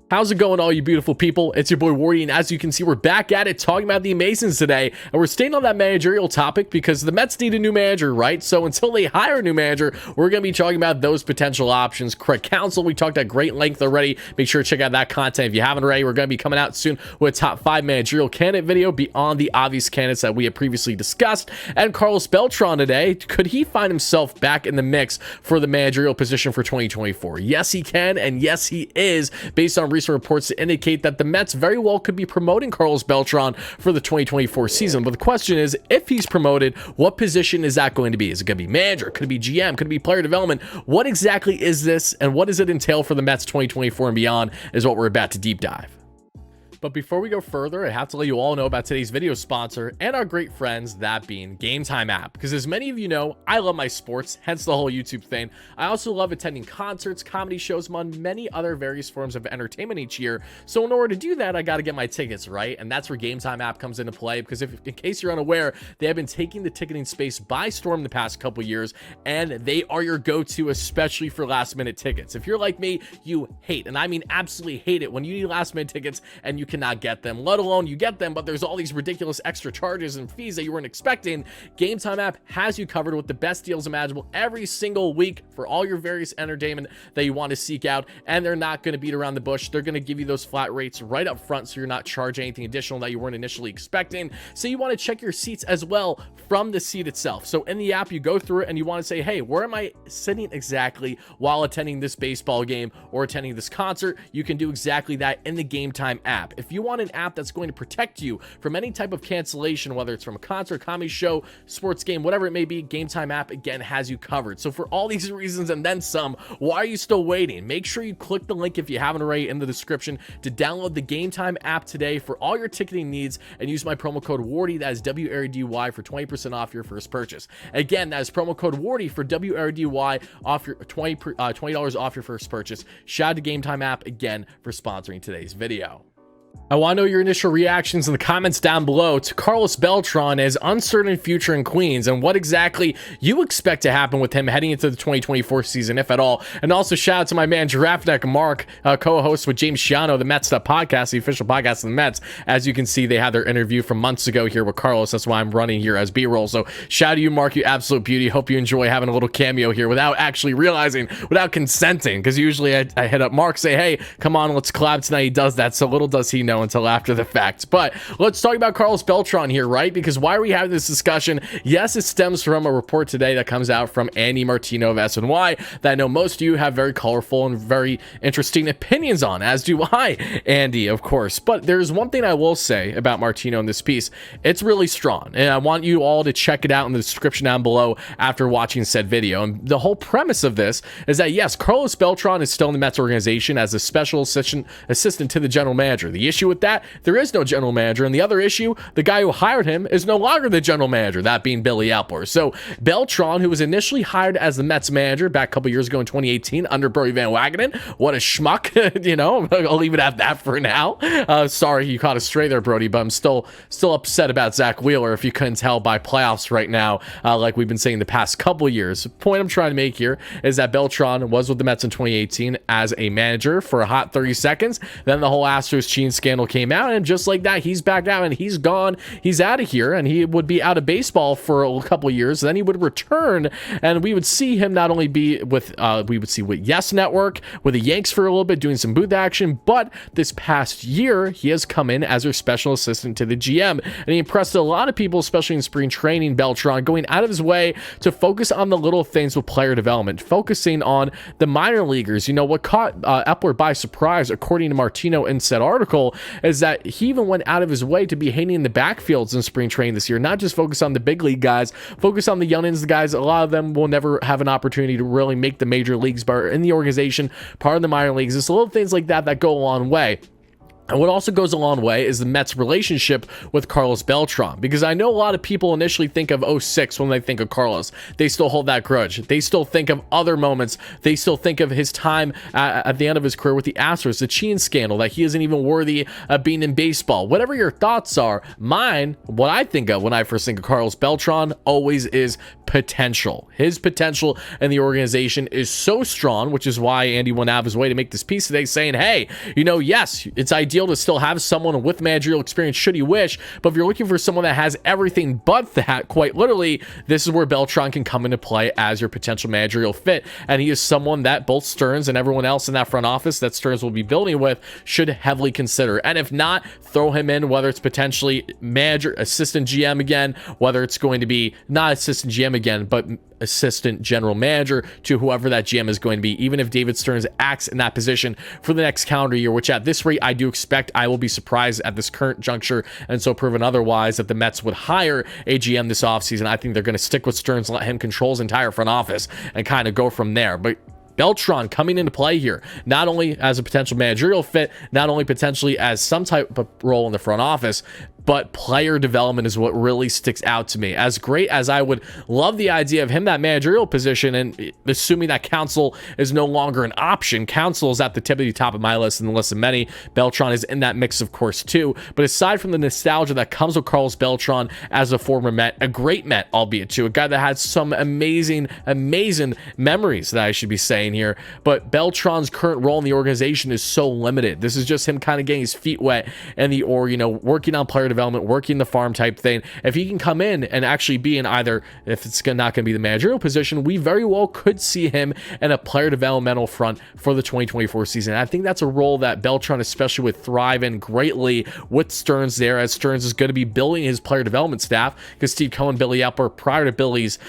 How's it going, all you beautiful people? It's your boy Wardy, and as you can see, we're back at it talking about the Amazons today, and we're staying on that managerial topic because the Mets need a new manager, right? So until they hire a new manager, we're going to be talking about those potential options. Craig Counsell, we talked at great length already. Make sure to check out that content if you haven't already. We're going to be coming out soon with a top 5 managerial candidate video beyond the obvious candidates that we have previously discussed. And Carlos Beltran today, could he find himself back in the mix for the managerial position for 2024? Yes, he can, and yes, he is, based on recent reports to indicate that the Mets very well could be promoting Carlos Beltran for the 2024 season. But the question is, if he's promoted, what position is that going to be? Is it going to be manager? Could it be GM? Could it be player development? What exactly is this, and what does it entail for the Mets 2024 and beyond is what we're about to deep dive. But before we go further, I have to let you all know about today's video sponsor and our great friends, that being Game Time app. Because as many of you know, I love my sports, hence the whole YouTube thing. I also love attending concerts, comedy shows, among many other various forms of entertainment each year. So in order to do that, I got to get my tickets, right? And that's where Game Time app comes into play, because if, in case you're unaware, they have been taking the ticketing space by storm the past couple years, and they are your go-to, especially for last-minute tickets. If you're like me, you hate, and I mean absolutely hate it, when you need last-minute tickets and you cannot get them, let alone you get them, but there's all these ridiculous extra charges and fees that you weren't expecting. Game Time app has you covered with the best deals imaginable every single week for all your various entertainment that you want to seek out, and they're not going to beat around the bush. They're going to give you those flat rates right up front, so you're not charging anything additional that you weren't initially expecting. So you want to check your seats as well from the seat itself. So in the app, you go through it and you want to say, hey, where am I sitting exactly while attending this baseball game or attending this concert? You can do exactly that in the Game Time app. If you want an app that's going to protect you from any type of cancellation, whether it's from a concert, comedy show, sports game, whatever it may be, Game Time app again has you covered. So for all these reasons and then some, why are you still waiting? Make sure you click the link if you haven't already in the description to download the Game Time app today for all your ticketing needs, and use my promo code WARDY, that is WARDY, for 20% off your first purchase. Again, that is promo code WARDY for WARDY off your $20 off your first purchase. Shout out to Game Time app again for sponsoring today's video. I want to know your initial reactions in the comments down below to Carlos Beltran and his uncertain future in Queens, and what exactly you expect to happen with him heading into the 2024 season, if at all. And also shout out to my man Giraffe Neck Mark, co-host with James Shiano, the Mets Stuff podcast, the official podcast of the Mets. As you can see, they had their interview from months ago here with Carlos. That's why I'm running here as B-roll. So shout out to you, Mark, you absolute beauty. Hope you enjoy having a little cameo here without actually realizing, without consenting, because usually I hit up Mark, say, hey, come on, let's collab tonight. He does that, so little does he know until after the fact. But let's talk about Carlos Beltran here, right? Because why are we having this discussion? Yes, it stems from a report today that comes out from Andy Martino of SNY that I know most of you have very colorful and very interesting opinions on, as do I, Andy, of course. But there's one thing I will say about Martino in this piece. It's really strong, and I want you all to check it out in the description down below after watching said video. And the whole premise of this is that, yes, Carlos Beltran is still in the Mets organization as a special assistant to the general manager. The issue with that, there is no general manager, and the other issue, the guy who hired him is no longer the general manager, that being Billy Epler. So Beltran, who was initially hired as the Mets manager back a couple years ago in 2018 under Brodie Van Wagenen, what a schmuck, you know, I'll leave it at that for now. Sorry you caught a stray there, Brodie, but I'm still upset about Zach Wheeler, if you couldn't tell by playoffs right now, like we've been saying the past couple years. The point I'm trying to make here is that Beltran was with the Mets in 2018 as a manager for a hot 30 seconds. Then the whole Astros cheating scandal came out, and just like that, he's back out and he's gone. He's out of here, and he would be out of baseball for a couple of years. Then he would return, and we would see him not only be with Yes Network, with the Yanks for a little bit, doing some booth action, but this past year, he has come in as their special assistant to the GM, and he impressed a lot of people, especially in spring training. Beltran going out of his way to focus on the little things with player development, focusing on the minor leaguers. You know, what caught Epler by surprise, according to Martino in said article, is that he even went out of his way to be hitting the backfields in spring training this year, not just focus on the big league guys, focus on the youngins, the guys. A lot of them will never have an opportunity to really make the major leagues, but are in the organization, part of the minor leagues. It's little things like that that go a long way. And what also goes a long way is the Mets' relationship with Carlos Beltran, because I know a lot of people initially think of '06 when they think of Carlos. They still hold that grudge. They still think of other moments. They still think of his time at the end of his career with the Astros, the cheating scandal, that he isn't even worthy of being in baseball. Whatever your thoughts are, mine, what I think of when I first think of Carlos Beltran always is potential. His potential in the organization is so strong, which is why Andy went out of his way to make this piece today saying, hey, yes, it's ideal to still have someone with managerial experience should he wish, but if you're looking for someone that has everything but that, quite literally, this is where Beltran can come into play as your potential managerial fit. And he is someone that both Stearns and everyone else in that front office that Stearns will be building with should heavily consider. And if not, throw him in, whether it's potentially manager, assistant GM again, whether it's going to be not assistant GM again, but assistant general manager to whoever that GM is going to be, even if David Stearns acts in that position for the next calendar year, which at this rate I do expect. I will be surprised at this current juncture, and so proven otherwise, that the Mets would hire a GM this offseason. I think they're going to stick with Stearns, let him control his entire front office and kind of go from there. But Beltran coming into play here, not only as a potential managerial fit, not only potentially as some type of role in the front office, but player development is what really sticks out to me. As great as I would love the idea of him, that managerial position, and assuming that Counsell is no longer an option, Counsell is at the tip of the top of my list and the list of many. Beltran is in that mix, of course, too. But aside from the nostalgia that comes with Carlos Beltran as a former Met, a great Met, albeit too, a guy that had some amazing memories that I should be saying here. But Beltran's current role in the organization is so limited. This is just him kind of getting his feet wet in the working on player development, working the farm type thing. If he can come in and actually be in either, if it's not going to be the managerial position, we very well could see him in a player developmental front for the 2024 season. And I think that's a role that Beltran especially would thrive in greatly with Stearns there, as Stearns is going to be building his player development staff, because Steve Cohen, Billy Epler, prior to Billy's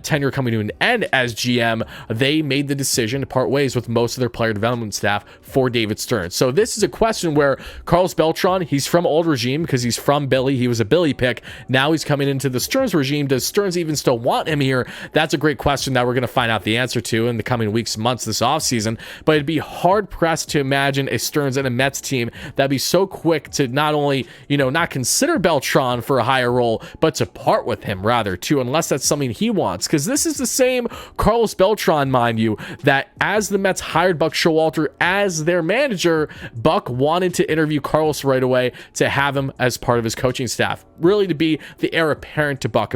tenure coming to an end as GM, they made the decision to part ways with most of their player development staff for David Stearns. So this is a question where Carlos Beltran, he's from old regime because he's from Billy. He was a Billy pick. Now he's coming into the Stearns regime. Does Stearns even still want him here? That's a great question that we're going to find out the answer to in the coming weeks, months, this offseason. But it'd be hard pressed to imagine a Stearns and a Mets team that'd be so quick to not only, not consider Beltran for a higher role, but to part with him rather too, unless that's something he wants. Because this is the same Carlos Beltran, mind you, that as the Mets hired Buck Showalter as their manager, Buck wanted to interview Carlos right away to have him as part of his coaching staff, really to be the heir apparent to Buck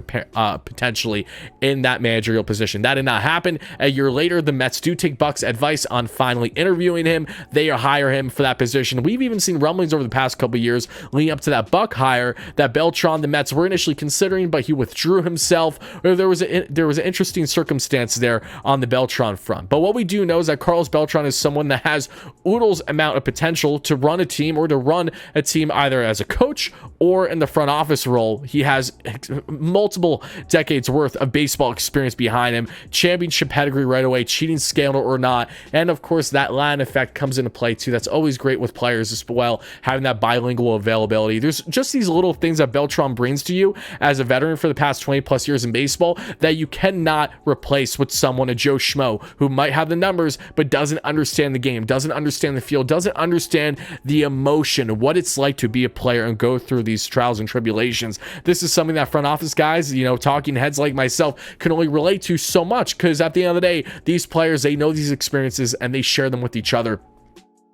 potentially in that managerial position. That did not happen. A year later, the Mets do take Buck's advice on finally interviewing him. They hire him for that position. We've even seen rumblings over the past couple of years leading up to that Buck hire that Beltran, the Mets were initially considering, but he withdrew himself. There was an interesting circumstance there on the Beltran front. But what we do know is that Carlos Beltran is someone that has oodles amount of potential to run a team, or to run a team either as a coach or in the front office role. He has multiple decades worth of baseball experience behind him, championship pedigree right away, cheating scandal or not. And of course, that Latin effect comes into play too. That's always great with players as well, having that bilingual availability. There's just these little things that Beltran brings to you as a veteran for the past 20 plus years in baseball that you cannot replace with someone, a Joe Schmo, who might have the numbers but doesn't understand the game, doesn't understand the field, doesn't understand the emotion, what it's like to be a player and go through these trials and tribulations. This is something that front office guys, talking heads like myself, can only relate to so much, because at the end of the day, these players, they know these experiences and they share them with each other.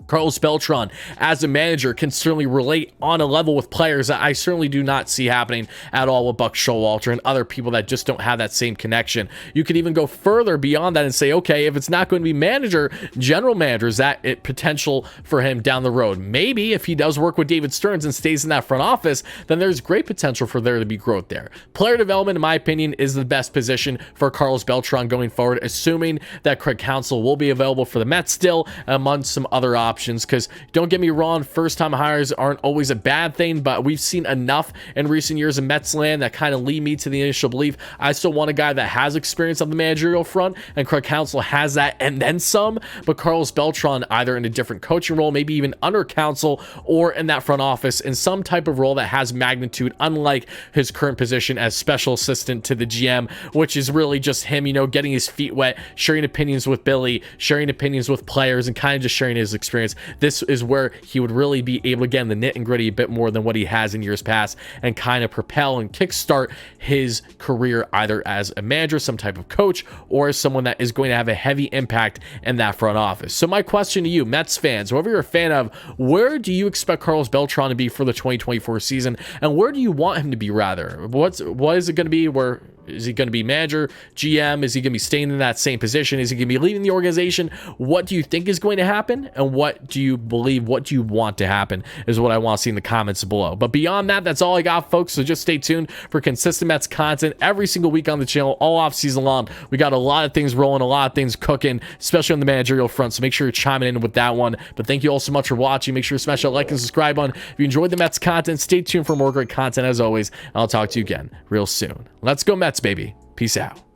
Carlos Beltran, as a manager, can certainly relate on a level with players that I certainly do not see happening at all with Buck Showalter and other people that just don't have that same connection. You could even go further beyond that and say, okay, if it's not going to be manager, general manager, is that it potential for him down the road? Maybe if he does work with David Stearns and stays in that front office, then there's great potential for there to be growth there. Player development, in my opinion, is the best position for Carlos Beltran going forward, assuming that Craig Counsell will be available for the Mets still, among some other options. Because don't get me wrong, first-time hires aren't always a bad thing, but we've seen enough in recent years in Mets land that kind of lead me to the initial belief I still want a guy that has experience on the managerial front, and Craig Counsell has that and then some. But Carlos Beltran, either in a different coaching role, maybe even under Counsell, or in that front office in some type of role that has magnitude, unlike his current position as special assistant to the GM, which is really just him, getting his feet wet, sharing opinions with Billy, sharing opinions with players, and kind of just sharing his experience experience, this is where he would really be able to get in the nit and gritty a bit more than what he has in years past and kind of propel and kickstart his career either as a manager, some type of coach, or as someone that is going to have a heavy impact in that front office. So my question to you, Mets fans, whoever you're a fan of, where do you expect Carlos Beltran to be for the 2024 season, and where do you want him to be, rather? What is it going to be? Where is he going to be? Manager, GM? Is he going to be staying in that same position? Is he going to be leaving the organization? What do you think is going to happen, and what do you believe, what do you want to happen, is what I want to see in the comments below. But beyond that, that's all I got, folks. So just stay tuned for consistent Mets content every single week on the channel, all off season long. We got a lot of things rolling, a lot of things cooking, especially on the managerial front, so make sure you're chiming in with that one. But thank you all so much for watching. Make sure to smash that like and subscribe button if you enjoyed the Mets content. Stay tuned for more great content as always, and I'll talk to you again real soon. Let's go Mets, baby. Peace out.